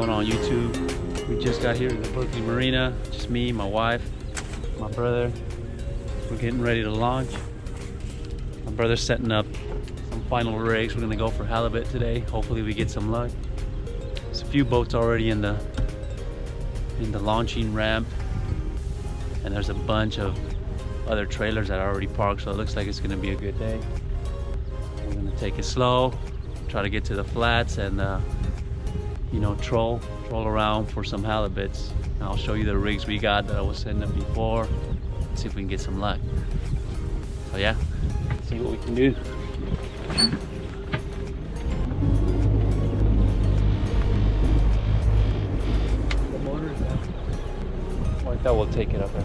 going on YouTube? We just got here to the Berkeley Marina, just me, my wife, my brother. We're getting ready to launch. My brother's setting up some final rigs. We're gonna go for halibut today. Hopefully we get some luck. There's a few boats already in the launching ramp, and there's a bunch of other trailers that are already parked, so it looks like it's gonna be a good day. We're gonna take it slow, try to get to the flats, and you know, troll around for some halibuts. And I'll show you the rigs we got that I was setting up before. See if we can get some luck. So yeah, let's see what we can do. The motor is down. Like that, we'll take it up there.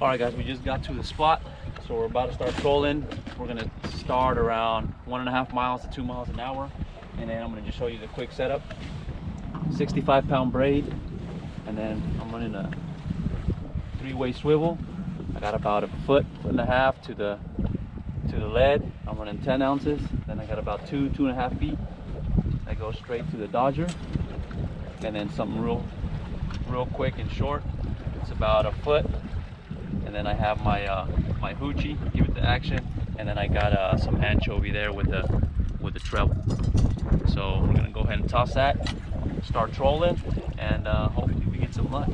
Alright guys, we just got to the spot, so we're about to start trolling. We're gonna start around 1.5 miles to 2 miles an hour, and then I'm gonna just show you the quick setup. 65-pound braid, and then I'm running a 3-way swivel. I got about a foot and a half to the lead. I'm running 10 ounces. Then I got about 2.5 feet that goes straight to the dodger, and then something real quick and short. It's about a foot. And then I have my my hoochie, give it the action, and then I got some anchovy there with the treble. So we're gonna go ahead and toss that, start trolling, and hopefully we get some luck.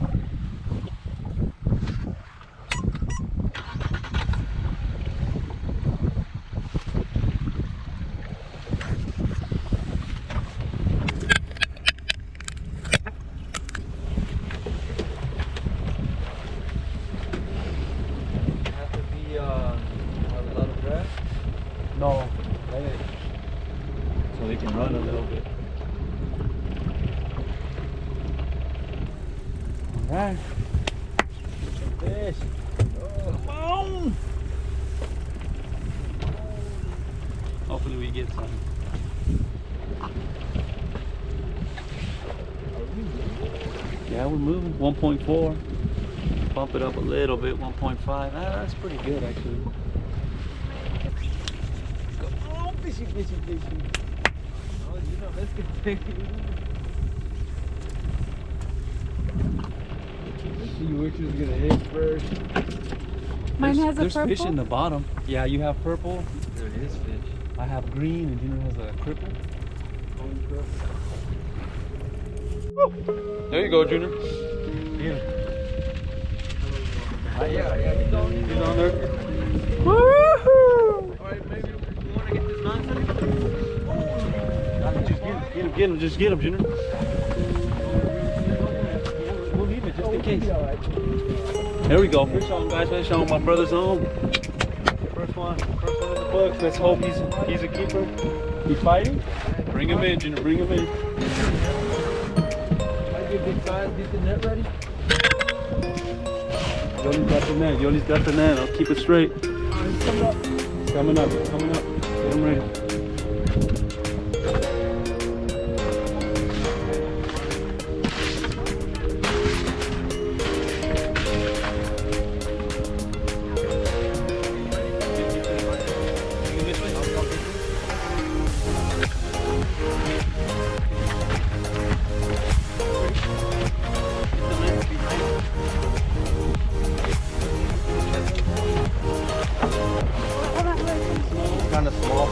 No, so they can run a little bit. All right, fish. Oh, come on! Hopefully we get some. Yeah, we're moving. 1.4. Bump it up a little bit. 1.5. Ah, that's pretty good actually. Fishy. Oh, you know, let's get big. Let's see which is gonna hit first. Mine has a there's purple. There's fish in the bottom. Yeah, you have purple. There is fish. I have green, and Junior has a cripple. There you go, Junior. Yeah. Yeah, he's on there. Woohoo! Alright, maybe you want to get this nonsense? Just get him, Junior. We'll leave it just in case. There we go. Fish on, guys. Fish on. My brother's home. First one in the books. Let's hope he's a keeper. He's fighting. Bring him in, Junior. Bring him in. Might be a big size. Get the net ready. Yoli's got the net. Yoli's got the net. I'll keep it straight. He's coming up. Coming up. Get him ready. Kind of small.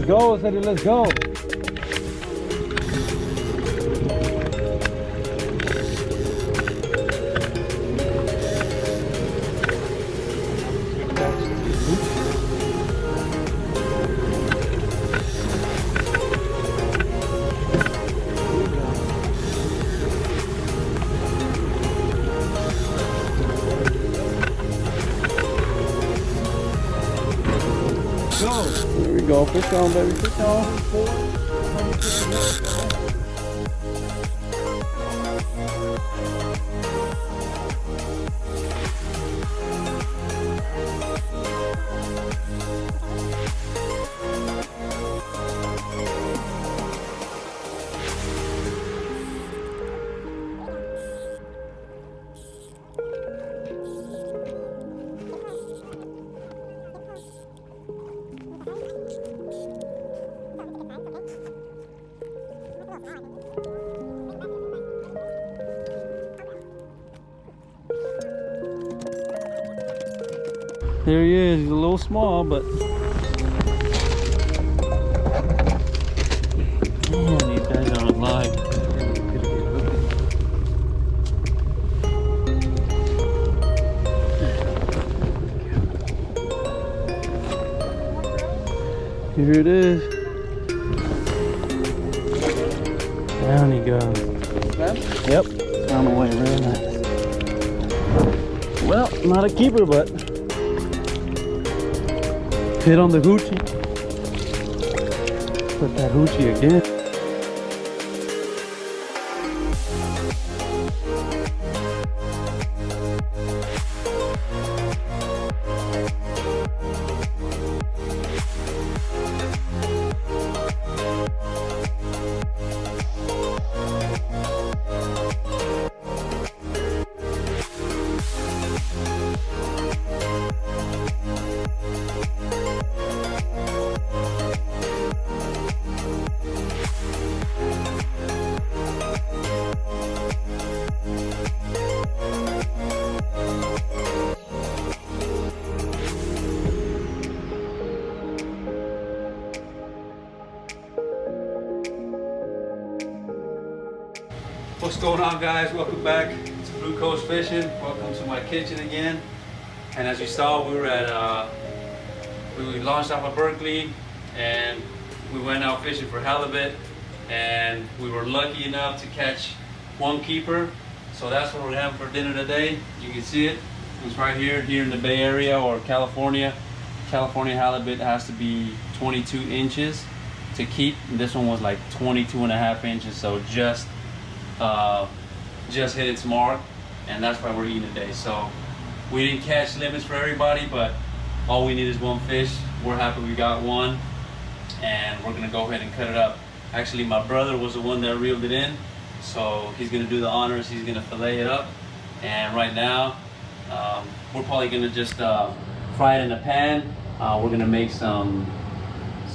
go, Ceddy, let's go. There we go, fish on, baby, fish on. There he is. He's a little small, but man, these guys are alive. Here it is. Down he goes. Yep, found a way. Very nice. Well, not a keeper, but hit on the hoochie. Put that hoochie again. What's going on, guys? Welcome back to Blue Coast Fishing. Welcome to my kitchen again. And as you saw, we were at we launched off of Berkeley and we went out fishing for halibut, and we were lucky enough to catch one keeper. So that's what we're having for dinner today. You can see it. It's right here in the Bay Area or California. California halibut has to be 22 inches to keep. This one was like 22.5 inches, so just hit its mark, and that's why we're eating today. So we didn't catch limits for everybody, but all we need is one fish. We're happy we got one, and we're gonna go ahead and cut it up. Actually, my brother was the one that reeled it in, so he's gonna do the honors. He's gonna fillet it up, and right now we're probably gonna just fry it in a pan. We're gonna make some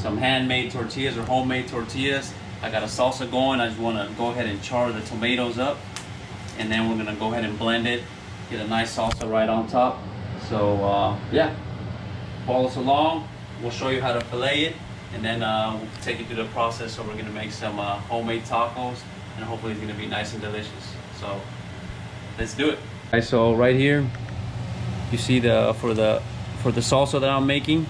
handmade tortillas or homemade tortillas. I got a salsa going. I just want to go ahead and char the tomatoes up, and then we're gonna go ahead and blend it, get a nice salsa right on top. So yeah, follow us along. We'll show you how to fillet it, and then we'll take you through the process. So we're gonna make some homemade tacos, and hopefully it's gonna be nice and delicious. So let's do it. Okay, so right here, you see for the salsa that I'm making,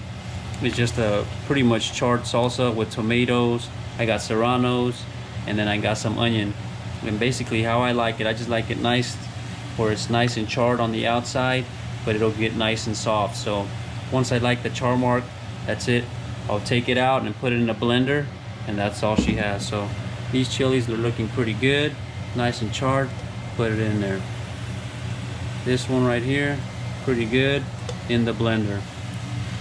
it's just a pretty much charred salsa with tomatoes. I got serranos, and then I got some onion. And basically how I like it, I just like it nice, where it's nice and charred on the outside, but it'll get nice and soft. So once I like the char mark, that's it. I'll take it out and put it in a blender, and that's all she has. So these chilies are looking pretty good, nice and charred. Put it in there. This one right here, pretty good, in the blender.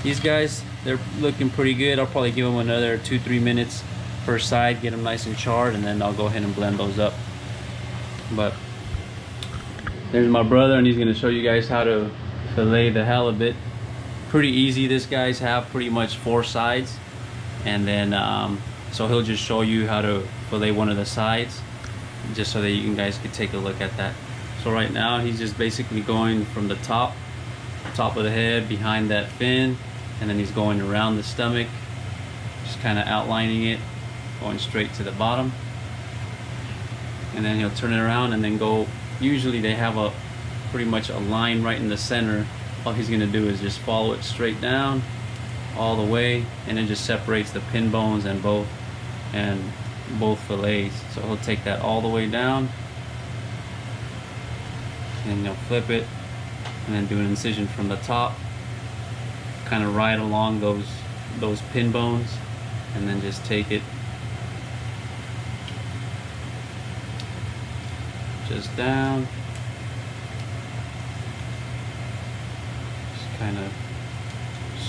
These guys, they're looking pretty good. I'll probably give them another 2-3 minutes per side, get them nice and charred, and then I'll go ahead and blend those up. But there's my brother, and he's going to show you guys how to fillet the halibut. Pretty easy. This guy's have pretty much 4 sides, and then so he'll just show you how to fillet one of the sides, just so that you guys can take a look at that. So right now he's just basically going from the top of the head, behind that fin, and then he's going around the stomach, just kind of outlining it, going straight to the bottom. And then he'll turn it around and then go. Usually they have a pretty much a line right in the center. All he's gonna do is just follow it straight down all the way, and it just separates the pin bones and both fillets. So he'll take that all the way down, and he'll flip it and then do an incision from the top, kind of right along those pin bones, and then just take it just down, just kind of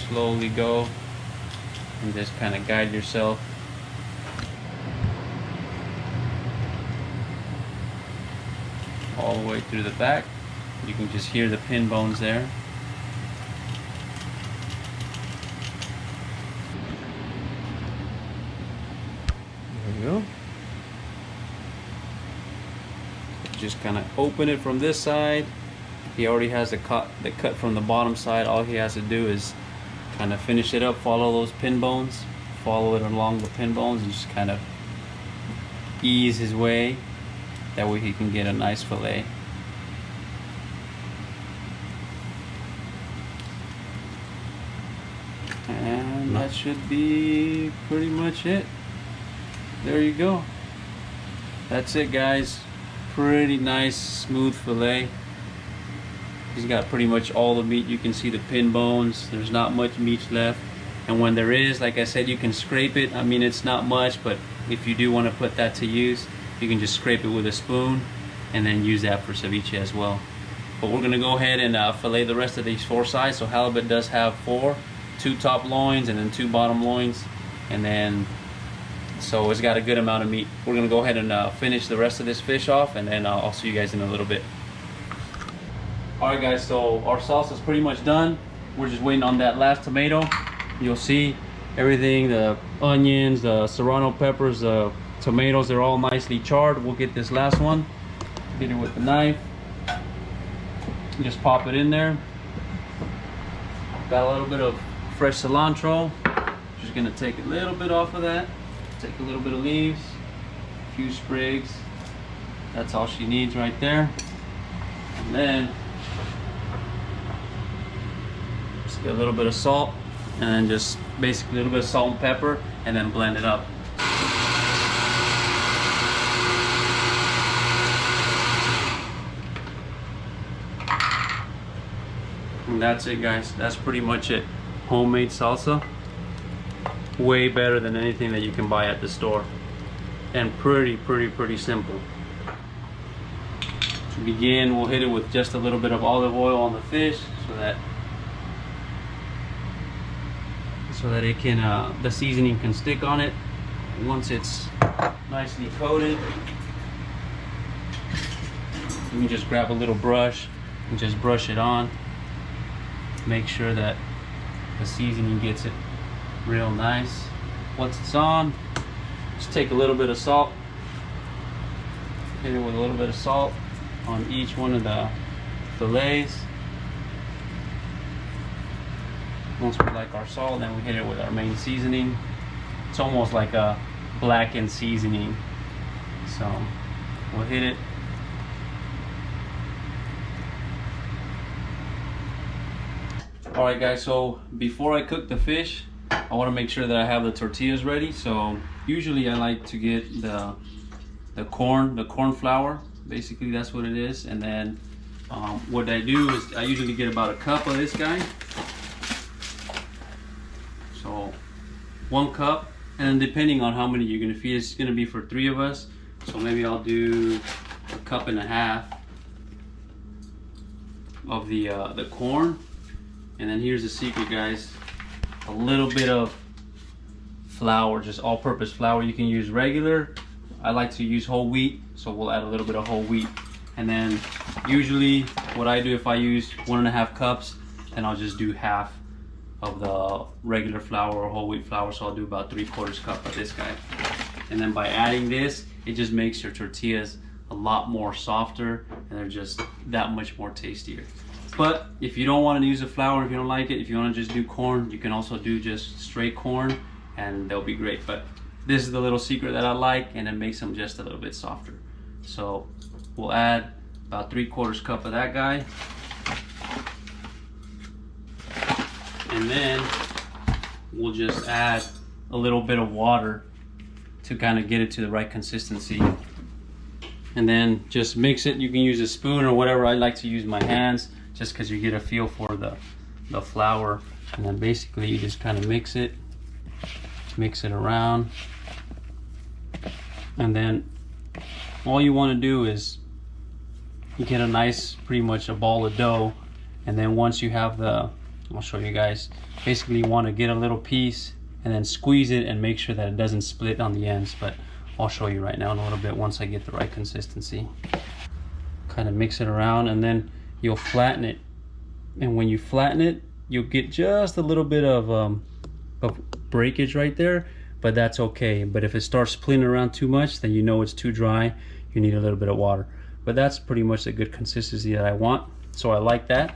slowly go and just kind of guide yourself. All the way through the back. You can just hear the pin bones there. There we go. Just kind of open it from this side. He already has the cut from the bottom side. All he has to do is kind of finish it up, follow those pin bones, follow it along the pin bones, and just kind of ease his way. That way he can get a nice fillet. And that should be pretty much it. There you go. That's it, guys. Pretty nice smooth fillet. He's got pretty much all the meat. You can see the pin bones. There's not much meat left, and when there is, like I said, you can scrape it. I mean, it's not much, but if you do want to put that to use, you can just scrape it with a spoon and then use that for ceviche as well. But we're gonna go ahead and fillet the rest of these 4 sides. So halibut does have 4, 2 top loins and then 2 bottom loins, and then so it's got a good amount of meat. We're gonna go ahead and finish the rest of this fish off, and then I'll see you guys in a little bit. Alright guys, so our sauce is pretty much done. We're just waiting on that last tomato. You'll see everything, the onions, the serrano peppers, the tomatoes, they're all nicely charred. We'll get this last one, get it with the knife, just pop it in there. Got a little bit of fresh cilantro. Just gonna take a little bit off of that. Take a little bit of leaves, a few sprigs. That's all she needs right there. And then just get a little bit of salt, and then just basically a little bit of salt and pepper, and then blend it up. And that's it, guys. That's pretty much it. Homemade salsa. Way better than anything that you can buy at the store, and pretty simple. To begin, we'll hit it with just a little bit of olive oil on the fish so that it can the seasoning can stick on it. Once it's nicely coated, you can just grab a little brush and just brush it on. Make sure that the seasoning gets it real nice. Once it's on, just take a little bit of salt, hit it with a little bit of salt on each one of the fillets. Once we like our salt, then we hit it with our main seasoning. It's almost like a blackened seasoning, so we'll hit it. Alright guys, so before I cook the fish, I want to make sure that I have the tortillas ready. So usually I like to get the corn flour. Basically that's what it is. And then what I do is I usually get about a cup of this guy. So 1 cup, and then depending on how many you're gonna feed, it's gonna be for 3 of us. So maybe I'll do 1.5 cups of the corn. And then here's the secret, guys. A little bit of flour, just all-purpose flour. You can use regular. I like to use whole wheat, so we'll add a little bit of whole wheat. And then usually what I do, if I use 1.5 cups, then I'll just do half of the regular flour or whole wheat flour. So I'll do about 3/4 cup of this guy. And then by adding this, it just makes your tortillas a lot more softer, and they're just that much more tastier. But if you don't want to use the flour, if you don't like it, if you want to just do corn, you can also do just straight corn and they'll be great. But this is the little secret that I like, and it makes them just a little bit softer. So we'll add about 3/4 cup of that guy, and then we'll just add a little bit of water to kind of get it to the right consistency. And then just mix it. You can use a spoon or whatever. I like to use my hands just because you get a feel for the flour. And then basically you just kind of mix it around. And then all you want to do is you get a nice, pretty much a ball of dough. And then once you have I'll show you guys, basically you want to get a little piece and then squeeze it and make sure that it doesn't split on the ends. But I'll show you right now in a little bit once I get the right consistency. Kind of mix it around, and then you'll flatten it. And when you flatten it, you'll get just a little bit of breakage right there, but that's okay. But if it starts splitting around too much, then you know it's too dry. You need a little bit of water. But that's pretty much the good consistency that I want. So I like that.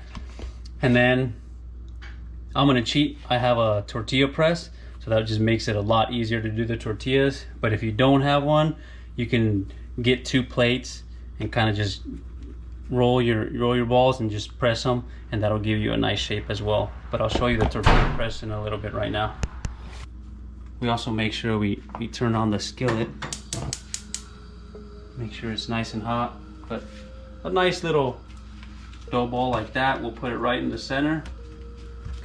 And then I'm gonna cheat. I have a tortilla press. So that just makes it a lot easier to do the tortillas. But if you don't have one, you can get 2 plates and kind of just roll your balls and just press them, and that'll give you a nice shape as well. But I'll show you the tortilla press in a little bit right now. We also make sure we turn on the skillet. Make sure it's nice and hot. But a nice little dough ball like that, we'll put it right in the center.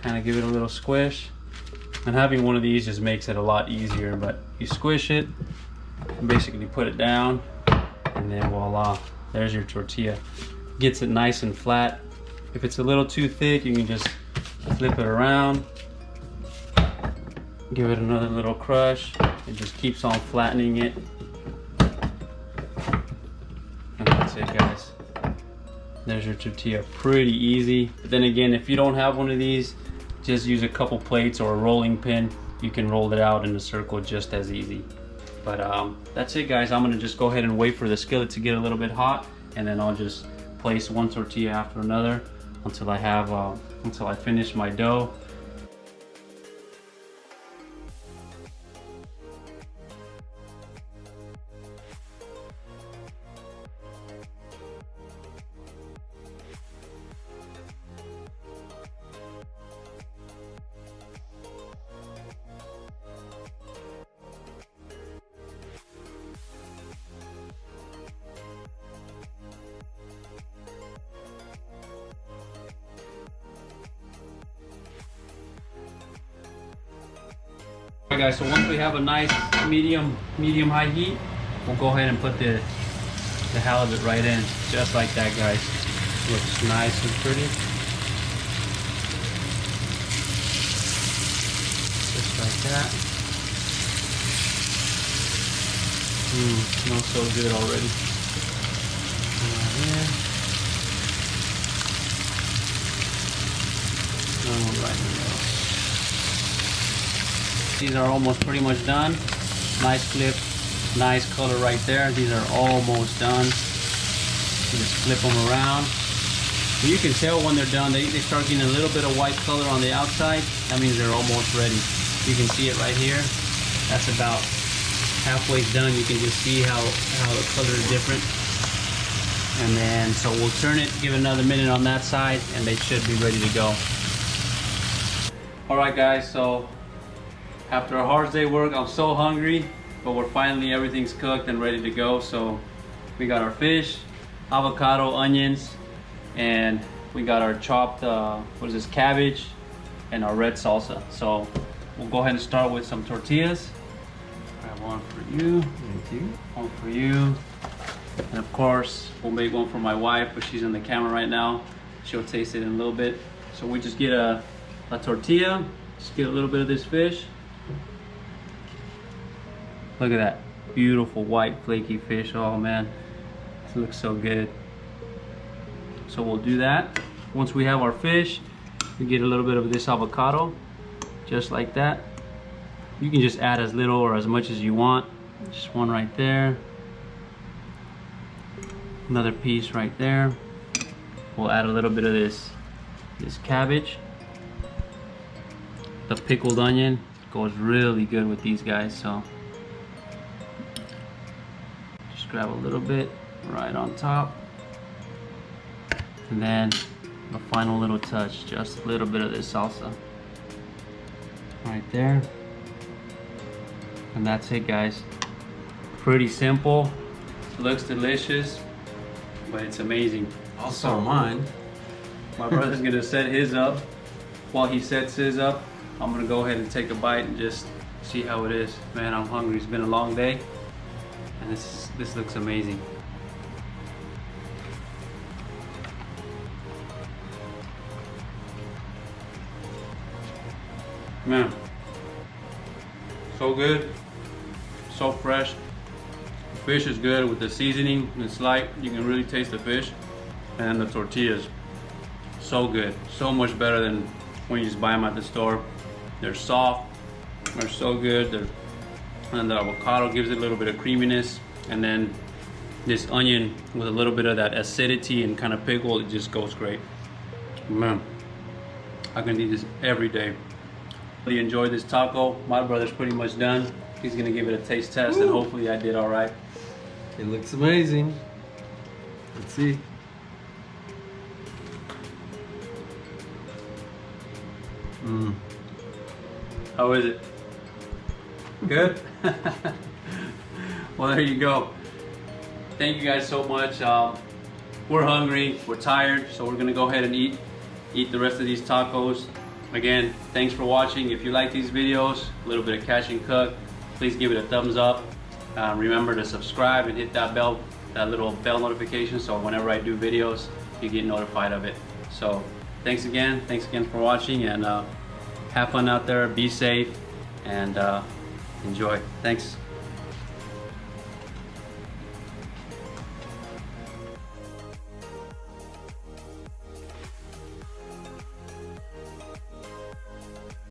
Kind of give it a little squish. And having one of these just makes it a lot easier. But you squish it, and basically put it down, and then voila, there's your tortilla. Gets it nice and flat. If it's a little too thick, you can just flip it around, give it another little crush. It just keeps on flattening it. And that's it, guys. There's your tortilla. Pretty easy. But then again, if you don't have one of these, just use a couple plates or a rolling pin. You can roll it out in a circle just as easy. But that's it, guys. I'm gonna just go ahead and wait for the skillet to get a little bit hot, and then I'll just place one tortilla after another until I finish my dough. Alright guys, so once we have a nice medium high heat, we'll go ahead and put the halibut right in, just like that, guys. Looks nice and pretty. Just like that. Smells so good already. Right here. These are almost pretty much done. Nice flip, nice color right there. These are almost done. You just flip them around. You can tell when they're done. They start getting a little bit of white color on the outside. That means they're almost ready. You can see it right here. That's about halfway done. You can just see how the color is different. And then, so we'll turn it, give it another minute on that side, and they should be ready to go. All right, guys, so after a hard day work, I'm so hungry, but everything's cooked and ready to go. So we got our fish, avocado, onions, and we got our chopped, cabbage, and our red salsa. So we'll go ahead and start with some tortillas. Grab one for you. Thank you. One for you. And of course, we'll make one for my wife, but she's on the camera right now. She'll taste it in a little bit. So we just get a tortilla, just get a little bit of this fish. Look at that beautiful white flaky fish. Oh man, it looks so good. So we'll do that. Once we have our fish, we get a little bit of this avocado, just like that. You can just add as little or as much as you want. Just one right there. Another piece right there. We'll add a little bit of this cabbage, the pickled onion, goes really good with these guys. So just grab a little bit right on top, and then the final little touch, just a little bit of this salsa right there, and that's it, guys. Pretty simple, looks delicious, but it's amazing. Also mine. My brother's gonna set his up. While he sets his up, I'm gonna go ahead and take a bite and just see how it is. Man, I'm hungry. It's been a long day, and this looks amazing. Man, so good, so fresh. The fish is good with the seasoning. It's light. You can really taste the fish, and the tortillas, so good, so much better than when you just buy them at the store. They're soft, they're so good. And the avocado gives it a little bit of creaminess, and then this onion with a little bit of that acidity and kind of pickle, it just goes great. Man, I can eat this every day. Really enjoyed this taco. My brother's pretty much done. He's gonna give it a taste test. Woo! And hopefully I did all right. It looks amazing. Let's see. How is it? Good? Well, there you go. Thank you guys so much. We're hungry, we're tired, so we're gonna go ahead and eat the rest of these tacos. Again, thanks for watching. If you like these videos, a little bit of Catch and Cook, please give it a thumbs up. Remember to subscribe and hit that little bell notification, so whenever I do videos, you get notified of it. So thanks again for watching, and have fun out there, be safe, and enjoy. Thanks.